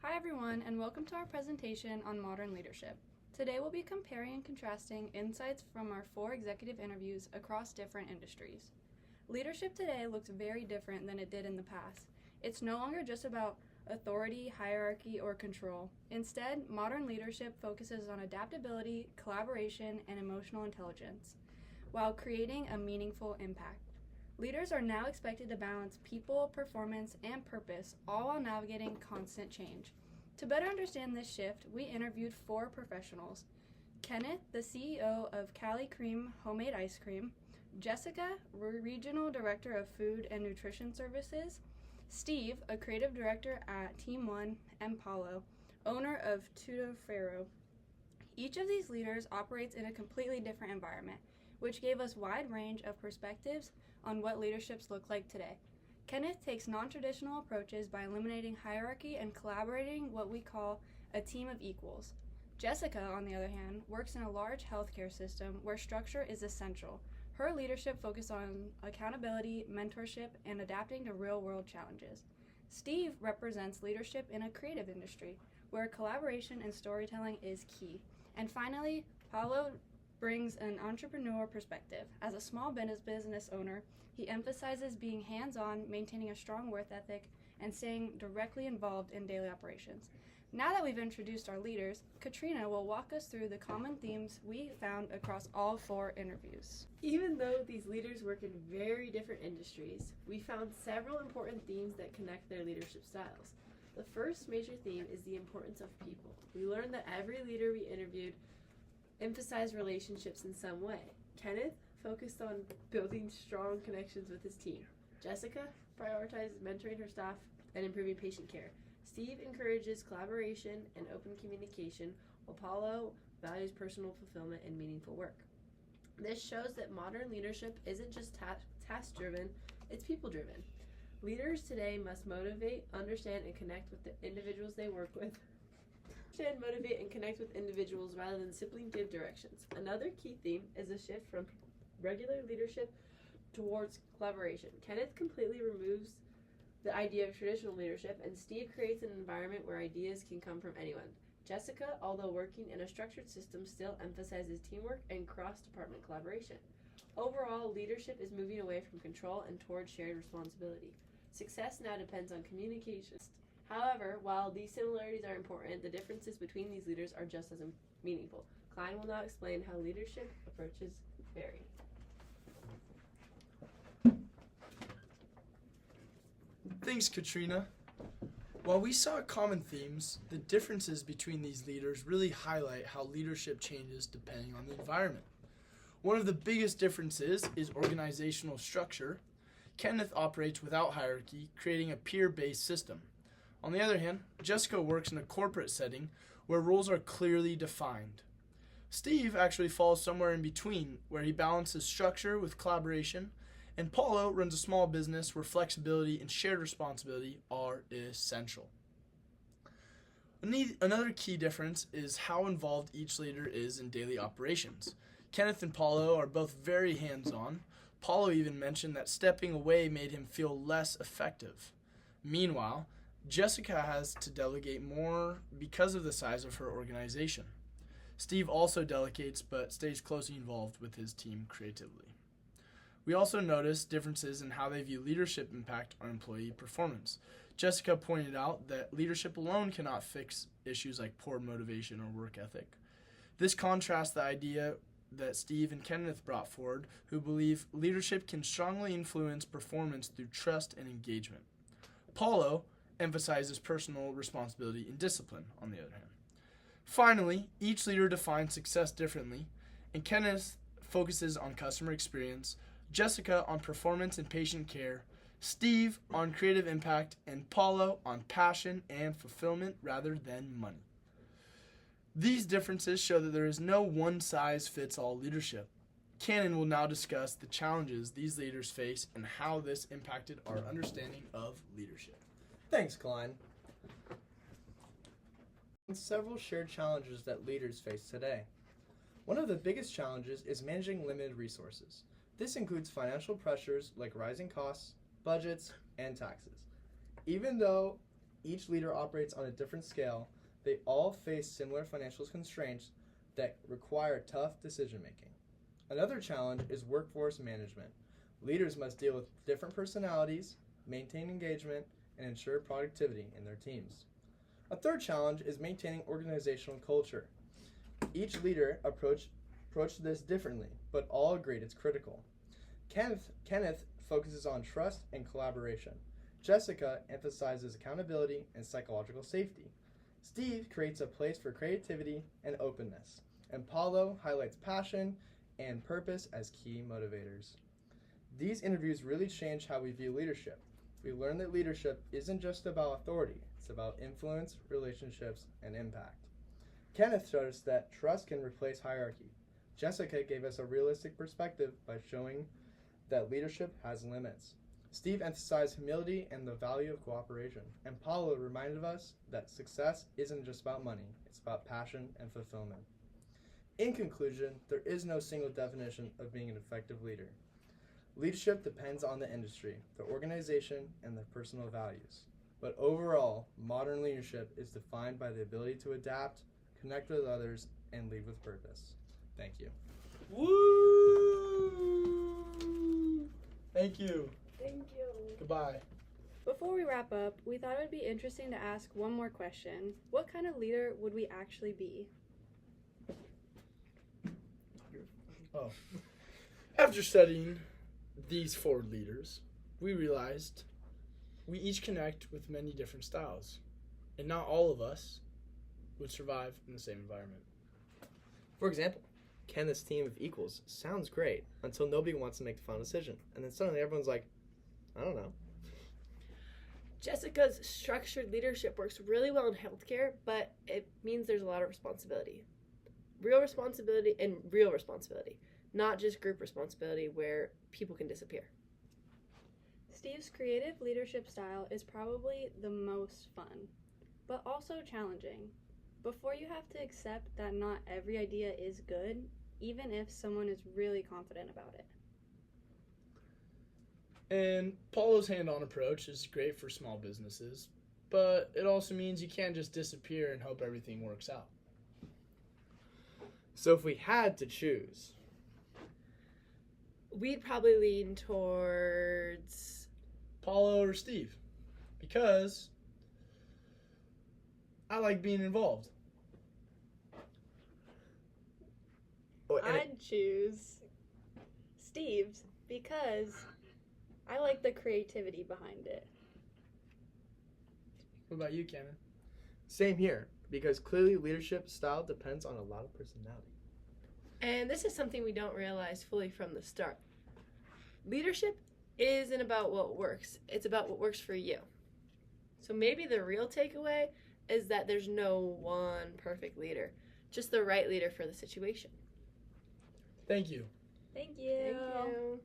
Hi everyone, and welcome to our presentation on modern leadership. Today we'll be comparing and contrasting insights from our 4 executive interviews across different industries. Leadership today looks very different than it did in the past. It's no longer just about authority, hierarchy, or control. Instead, modern leadership focuses on adaptability, collaboration, and emotional intelligence, while creating a meaningful impact. Leaders are now expected to balance people, performance, and purpose, all while navigating constant change. To better understand this shift, we interviewed 4 professionals: Kenneth, the CEO of Cali Cream Homemade Ice Cream; Jessica, Regional Director of Food and Nutrition Services; Steve, a Creative Director at Team One; and Paulo, owner of Tudo Ferro. Each of these leaders operates in a completely different environment, which gave us a wide range of perspectives on what leaderships look like today. Kenneth takes non-traditional approaches by eliminating hierarchy and collaborating what we call a team of equals. Jessica, on the other hand, works in a large healthcare system where structure is essential. Her leadership focuses on accountability, mentorship, and adapting to real-world challenges. Steve represents leadership in a creative industry where collaboration and storytelling is key. And finally, Paulo brings an entrepreneur perspective. As a small business owner, he emphasizes being hands-on, maintaining a strong work ethic, and staying directly involved in daily operations. Now that we've introduced our leaders, Katrina will walk us through the common themes we found across all 4 interviews. Even though these leaders work in very different industries, we found several important themes that connect their leadership styles. The first major theme is the importance of people. We learned that every leader we interviewed emphasized relationships in some way. Kenneth focused on building strong connections with his team. Jessica prioritized mentoring her staff and improving patient care. Steve encourages collaboration and open communication, while Paulo values personal fulfillment and meaningful work. This shows that modern leadership isn't just task-driven, it's people-driven. Leaders today must motivate, understand, and connect with the individuals they work with. Motivate and connect with individuals rather than simply give directions. Another key theme is a shift from regular leadership towards collaboration. Kenneth completely removes the idea of traditional leadership, and Steve creates an environment where ideas can come from anyone. Jessica, although working in a structured system, still emphasizes teamwork and cross-department collaboration. Overall, leadership is moving away from control and towards shared responsibility. Success now depends on communication. However, while these similarities are important, the differences between these leaders are just as meaningful. Klein will now explain how leadership approaches vary. Thanks, Katrina. While we saw common themes, the differences between these leaders really highlight how leadership changes depending on the environment. One of the biggest differences is organizational structure. Kenneth operates without hierarchy, creating a peer-based system. On the other hand, Jessica works in a corporate setting where roles are clearly defined. Steve actually falls somewhere in between, where he balances structure with collaboration, and Paulo runs a small business where flexibility and shared responsibility are essential. Another key difference is how involved each leader is in daily operations. Kenneth and Paulo are both very hands-on. Paulo even mentioned that stepping away made him feel less effective. Meanwhile, Jessica has to delegate more because of the size of her organization. Steve also delegates but stays closely involved with his team creatively. We also noticed differences in how they view leadership impact on employee performance. Jessica pointed out that leadership alone cannot fix issues like poor motivation or work ethic. This contrasts the idea that Steve and Kenneth brought forward, who believe leadership can strongly influence performance through trust and engagement. Paulo emphasizes personal responsibility and discipline, on the other hand. Finally, each leader defines success differently, and Kenneth focuses on customer experience, Jessica on performance and patient care, Steve on creative impact, and Paulo on passion and fulfillment rather than money. These differences show that there is no one-size-fits-all leadership. Cannon will now discuss the challenges these leaders face and how this impacted our understanding of leadership. Thanks, Klein. Several shared challenges that leaders face today. One of the biggest challenges is managing limited resources. This includes financial pressures like rising costs, budgets, and taxes. Even though each leader operates on a different scale, they all face similar financial constraints that require tough decision making. Another challenge is workforce management. Leaders must deal with different personalities, maintain engagement, and ensure productivity in their teams. A third challenge is maintaining organizational culture. Each leader approached this differently, but all agreed it's critical. Kenneth focuses on trust and collaboration. Jessica emphasizes accountability and psychological safety. Steve creates a place for creativity and openness. And Paulo highlights passion and purpose as key motivators. These interviews really change how we view leadership. We learn that leadership isn't just about authority, it's about influence, relationships, and impact. Kenneth showed us that trust can replace hierarchy. Jessica gave us a realistic perspective by showing that leadership has limits. Steve emphasized humility and the value of cooperation. And Paulo reminded us that success isn't just about money, it's about passion and fulfillment. In conclusion, there is no single definition of being an effective leader. Leadership depends on the industry, the organization, and their personal values. But overall, modern leadership is defined by the ability to adapt, connect with others, and lead with purpose. Thank you. Woo! Thank you. Thank you. Goodbye. Before we wrap up, we thought it would be interesting to ask one more question. What kind of leader would we actually be? Oh. After studying these 4 leaders, we realized we each connect with many different styles, and not all of us would survive in the same environment. For example, Kenneth's team of equals sounds great until nobody wants to make the final decision. And then suddenly everyone's like, I don't know. Jessica's structured leadership works really well in healthcare, but it means there's a lot of responsibility. Real responsibility, not just group responsibility where people can disappear. Steve's creative leadership style is probably the most fun, but also challenging. Before you have to accept that not every idea is good, even if someone is really confident about it. And Paulo's hand-on approach is great for small businesses, but it also means you can't just disappear and hope everything works out. So if we had to choose, We'd probably lean towards Paulo or Steve, because I like being involved. I'd choose Steve's because I like the creativity behind it. What about you, Cannon? same here, because clearly leadership style depends on a lot of personality. And this is something we don't realize fully from the start. Leadership isn't about what works, it's about what works for you. So maybe the real takeaway is that there's no one perfect leader, just the right leader for the situation. Thank you. Thank you. Thank you.